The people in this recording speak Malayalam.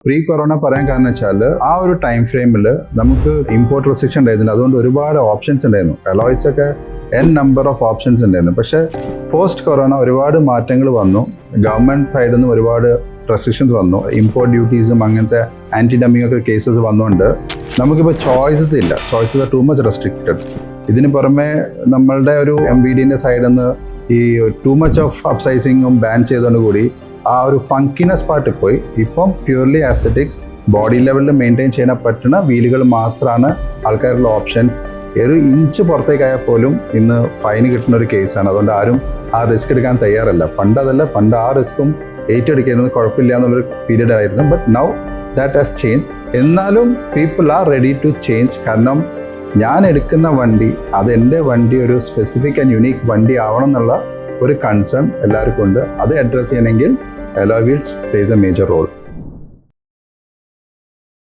പ്രീ കൊറോണ പറയാൻ കാരണം വെച്ചാൽ ആ ഒരു ടൈം ഫ്രെയിമിൽ നമുക്ക് ഇമ്പോർട്ട് റെസ്ട്രിക്ഷൻ ഉണ്ടായിരുന്നില്ല. അതുകൊണ്ട് ഒരുപാട് ഓപ്ഷൻസ് ഉണ്ടായിരുന്നു. അലോയ്സ് ഒക്കെ നമ്പർ ഓഫ് ഓപ്ഷൻസ് ഉണ്ടായിരുന്നു. പക്ഷേ പോസ്റ്റ് കൊറോണ ഒരുപാട് മാറ്റങ്ങൾ വന്നു. ഗവൺമെൻറ് സൈഡിൽ നിന്ന് ഒരുപാട് റെസ്ട്രിക്ഷൻസ് വന്നു. ഇമ്പോർട്ട് ഡ്യൂട്ടീസും അങ്ങനത്തെ ആൻറ്റി ഡമ്പിങ് ഒക്കെ കേസസ് വന്നുകൊണ്ട് നമുക്കിപ്പോൾ ചോയ്സസ് ഇല്ല. Choices are too much restricted. ഇതിന് പുറമെ നമ്മളുടെ ഒരു MVDൻ്റെ സൈഡിൽ നിന്ന് ഈ ടു മച്ച് ഓഫ് അപ്സൈസിങ്ങും ബാൻ ചെയ്തുകൊണ്ട് കൂടി ആ ഒരു ഫങ്കിനെസ് പാർട്ട് പോയി. ഇപ്പം പ്യൂർലി ആസ്തറ്റിക്സ് ബോഡി ലെവലിൽ മെയിൻറ്റെയിൻ ചെയ്യാൻ പറ്റുന്ന വീലുകൾ മാത്രമാണ് ആൾക്കാരുടെ ഓപ്ഷൻസ്. ഒരു ഇഞ്ച് പുറത്തേക്കായാൽ പോലും ഇന്ന് ഫൈൻ കിട്ടുന്ന ഒരു കേസാണ്. അതുകൊണ്ട് ആരും ആ റിസ്ക് എടുക്കാൻ തയ്യാറല്ല. പണ്ട് ആ റിസ്ക്കും ഏറ്റെടുക്കുന്നത് കുഴപ്പമില്ല എന്നുള്ളൊരു പീരീഡ് ആയിരുന്നു. But now that has change. എന്നാലും people are ready to change. കാരണം ഞാൻ എടുക്കുന്ന വണ്ടി അത് എൻ്റെ വണ്ടി ഒരു സ്പെസിഫിക് ആൻഡ് യുണീക്ക് വണ്ടി ആവണം എന്നുള്ള ഒരു കൺസേൺ എല്ലാവർക്കും ഉണ്ട്. അത് അഡ്രസ്സ് ചെയ്യണമെങ്കിൽ alloy wheels plays a major role.